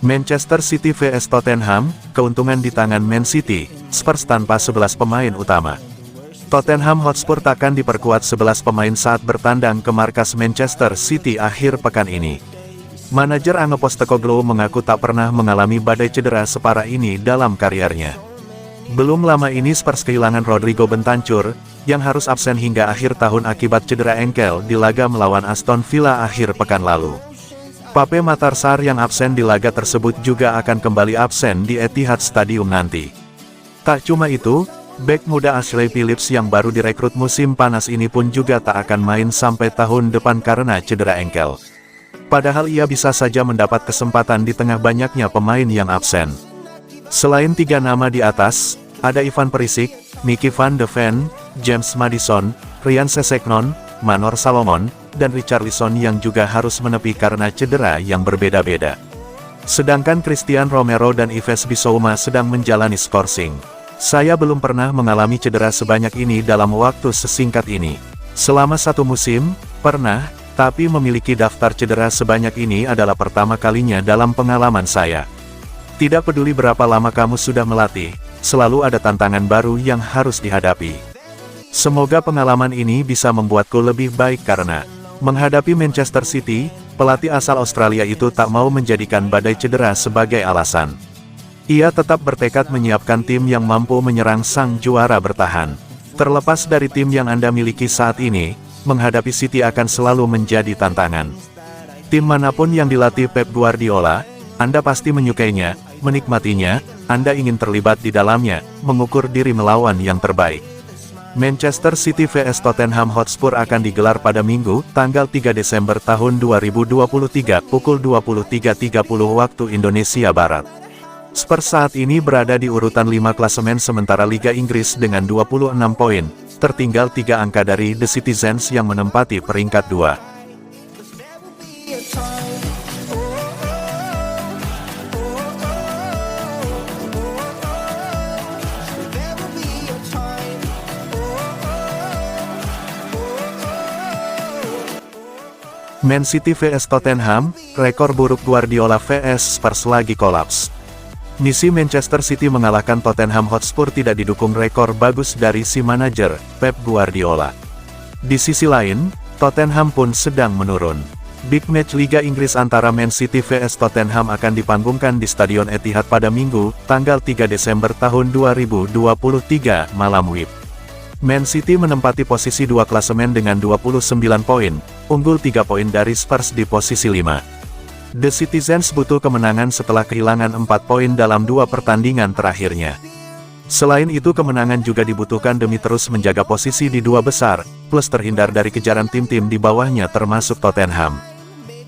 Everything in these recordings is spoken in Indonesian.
Manchester City vs Tottenham, keuntungan di tangan Man City, Spurs tanpa 11 pemain utama. Tottenham Hotspur takkan diperkuat 11 pemain saat bertandang ke markas Manchester City akhir pekan ini. Manajer Ange Postecoglou mengaku tak pernah mengalami badai cedera separah ini dalam karirnya. Belum lama ini Spurs kehilangan Rodrigo Bentancur, yang harus absen hingga akhir tahun akibat cedera engkel di laga melawan Aston Villa akhir pekan lalu. Pape Matar Sarr yang absen di laga tersebut juga akan kembali absen di Etihad Stadium nanti. Tak cuma itu, bek muda Ashley Phillips yang baru direkrut musim panas ini pun juga tak akan main sampai tahun depan karena cedera engkel. Padahal ia bisa saja mendapat kesempatan di tengah banyaknya pemain yang absen. Selain 3 nama di atas, ada Ivan Perisic, Mickey van de Ven, James Maddison, Ryan Sessegnon, Manor Salomon, dan Richarlison yang juga harus menepi karena cedera yang berbeda-beda. Sedangkan Christian Romero dan Yves Bissouma sedang menjalani skorsing. Saya belum pernah mengalami cedera sebanyak ini dalam waktu sesingkat ini. Selama 1 musim, pernah, tapi memiliki daftar cedera sebanyak ini adalah pertama kalinya dalam pengalaman saya. Tidak peduli berapa lama kamu sudah melatih, selalu ada tantangan baru yang harus dihadapi. Semoga pengalaman ini bisa membuatku lebih baik karena menghadapi Manchester City, pelatih asal Australia itu tak mau menjadikan badai cedera sebagai alasan. Ia tetap bertekad menyiapkan tim yang mampu menyerang sang juara bertahan. Terlepas dari tim yang Anda miliki saat ini, menghadapi City akan selalu menjadi tantangan. Tim manapun yang dilatih Pep Guardiola, Anda pasti menyukainya, menikmatinya, Anda ingin terlibat di dalamnya, mengukur diri melawan yang terbaik. Manchester City vs Tottenham Hotspur akan digelar pada Minggu, tanggal 3 Desember tahun 2023 pukul 23.30 waktu Indonesia Barat. Spurs saat ini berada di urutan 5 klasemen sementara Liga Inggris dengan 26 poin, tertinggal 3 angka dari The Citizens yang menempati peringkat 2. Man City vs Tottenham, rekor buruk Guardiola vs Spurs lagi kolaps. Misi Manchester City mengalahkan Tottenham Hotspur tidak didukung rekor bagus dari si manajer, Pep Guardiola. Di sisi lain, Tottenham pun sedang menurun. Big match Liga Inggris antara Man City vs Tottenham akan dipanggungkan di Stadion Etihad pada Minggu, tanggal 3 Desember tahun 2023 malam WIB. Man City menempati posisi 2 klasemen dengan 29 poin, unggul 3 poin dari Spurs di posisi 5. The Citizens butuh kemenangan setelah kehilangan 4 poin dalam 2 pertandingan terakhirnya. Selain itu kemenangan juga dibutuhkan demi terus menjaga posisi di 2 besar, plus terhindar dari kejaran tim-tim di bawahnya termasuk Tottenham.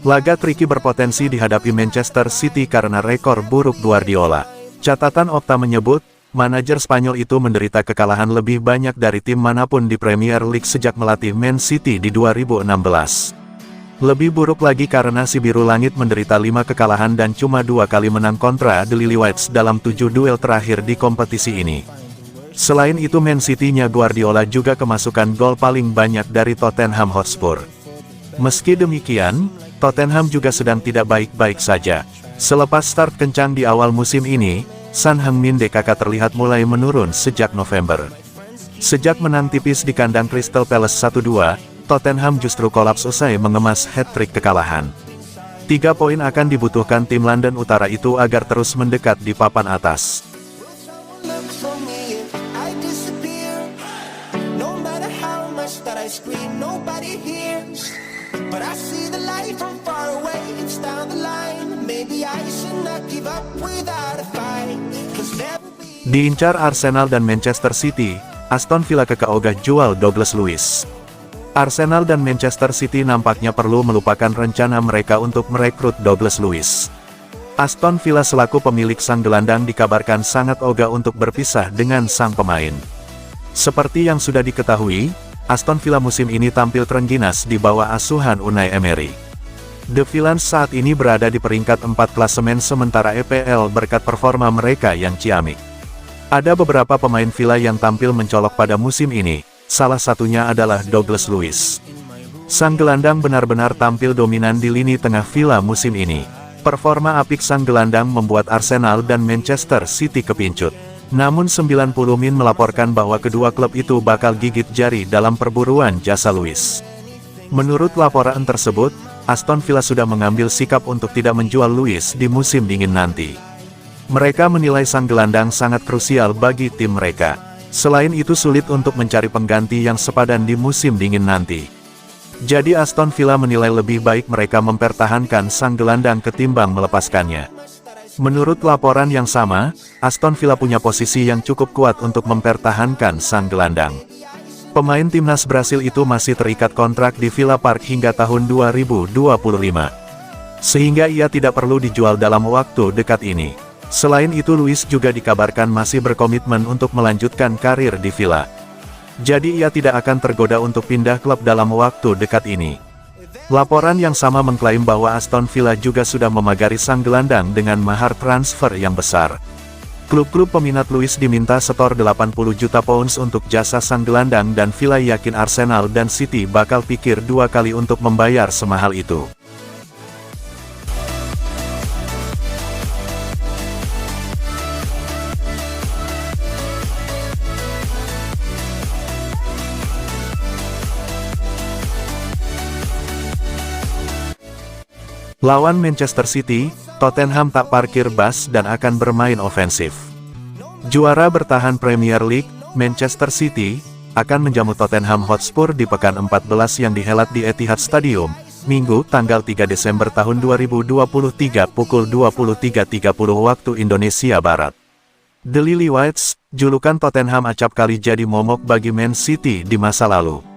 Laga tricky berpotensi dihadapi Manchester City karena rekor buruk Guardiola. Catatan Opta menyebut, manajer Spanyol itu menderita kekalahan lebih banyak dari tim manapun di Premier League sejak melatih Man City di 2016. Lebih buruk lagi karena si Biru Langit menderita 5 kekalahan dan cuma 2 kali menang kontra The Lilywhites dalam 7 duel terakhir di kompetisi ini. Selain itu Man City-nya Guardiola juga kemasukan gol paling banyak dari Tottenham Hotspur. Meski demikian, Tottenham juga sedang tidak baik-baik saja. Selepas start kencang di awal musim ini, Son Heung-min DKK terlihat mulai menurun sejak November. Sejak menang tipis di kandang Crystal Palace 1-2, Tottenham justru kolaps usai mengemas hat-trick kekalahan. 3 poin akan dibutuhkan tim London Utara itu agar terus mendekat di papan atas. Diincar Arsenal dan Manchester City, Aston Villa kekeogah jual Douglas Luiz. Arsenal dan Manchester City nampaknya perlu melupakan rencana mereka untuk merekrut Douglas Luiz. Aston Villa selaku pemilik sang gelandang dikabarkan sangat ogah untuk berpisah dengan sang pemain. Seperti yang sudah diketahui, Aston Villa musim ini tampil terengginas di bawah asuhan Unai Emery. The Villains saat ini berada di peringkat 4 klasemen sementara EPL berkat performa mereka yang ciamik. Ada beberapa pemain Villa yang tampil mencolok pada musim ini, salah satunya adalah Douglas Luiz. Sang gelandang benar-benar tampil dominan di lini tengah Villa musim ini. Performa apik sang gelandang membuat Arsenal dan Manchester City kepincut. Namun 90 Min melaporkan bahwa kedua klub itu bakal gigit jari dalam perburuan jasa Luis. Menurut laporan tersebut, Aston Villa sudah mengambil sikap untuk tidak menjual Luis di musim dingin nanti. Mereka menilai sang gelandang sangat krusial bagi tim mereka. Selain itu sulit untuk mencari pengganti yang sepadan di musim dingin nanti. Jadi Aston Villa menilai lebih baik mereka mempertahankan sang gelandang ketimbang melepaskannya. Menurut laporan yang sama, Aston Villa punya posisi yang cukup kuat untuk mempertahankan sang gelandang. Pemain timnas Brasil itu masih terikat kontrak di Villa Park hingga tahun 2025. Sehingga ia tidak perlu dijual dalam waktu dekat ini. Selain itu Luis juga dikabarkan masih berkomitmen untuk melanjutkan karir di Villa. Jadi ia tidak akan tergoda untuk pindah klub dalam waktu dekat ini. Laporan yang sama mengklaim bahwa Aston Villa juga sudah memagari sang gelandang dengan mahar transfer yang besar. Klub-klub peminat Luis diminta setor 80 juta pounds untuk jasa sang gelandang dan Villa yakin Arsenal dan City bakal pikir dua kali untuk membayar semahal itu. Lawan Manchester City, Tottenham tak parkir bus dan akan bermain ofensif. Juara bertahan Premier League, Manchester City, akan menjamu Tottenham Hotspur di pekan 14 yang dihelat di Etihad Stadium, Minggu tanggal 3 Desember tahun 2023 pukul 23.30 waktu Indonesia Barat. The Lily-Whites, julukan Tottenham acap kali jadi momok bagi Man City di masa lalu.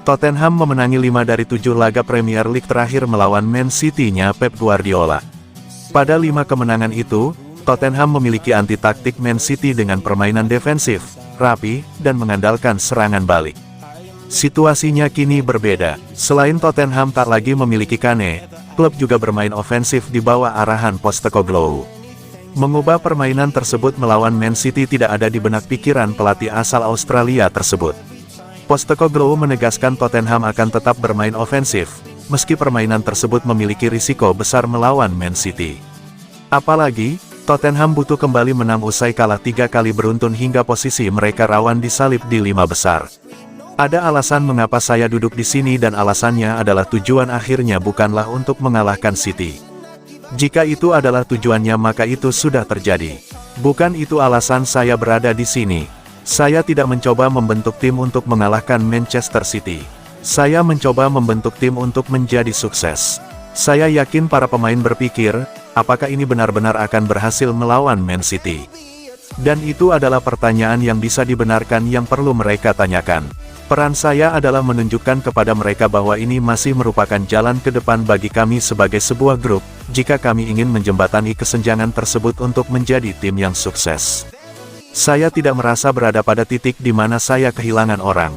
Tottenham memenangi 5 dari 7 laga Premier League terakhir melawan Man City-nya Pep Guardiola. Pada 5 kemenangan itu, Tottenham memiliki anti-taktik Man City dengan permainan defensif, rapi, dan mengandalkan serangan balik. Situasinya kini berbeda. Selain Tottenham tak lagi memiliki Kane, klub juga bermain ofensif di bawah arahan Postecoglou. Mengubah permainan tersebut melawan Man City tidak ada di benak pikiran pelatih asal Australia tersebut. Postecoglou menegaskan Tottenham akan tetap bermain ofensif, meski permainan tersebut memiliki risiko besar melawan Man City. Apalagi, Tottenham butuh kembali menang usai kalah 3 kali beruntun hingga posisi mereka rawan disalip di 5 besar. Ada alasan mengapa saya duduk di sini dan alasannya adalah tujuan akhirnya bukanlah untuk mengalahkan City. Jika itu adalah tujuannya maka itu sudah terjadi. Bukan itu alasan saya berada di sini. Saya tidak mencoba membentuk tim untuk mengalahkan Manchester City. Saya mencoba membentuk tim untuk menjadi sukses. Saya yakin para pemain berpikir, apakah ini benar-benar akan berhasil melawan Man City? Dan itu adalah pertanyaan yang bisa dibenarkan yang perlu mereka tanyakan. Peran saya adalah menunjukkan kepada mereka bahwa ini masih merupakan jalan ke depan bagi kami sebagai sebuah grup, jika kami ingin menjembatani kesenjangan tersebut untuk menjadi tim yang sukses. Saya tidak merasa berada pada titik di mana saya kehilangan orang.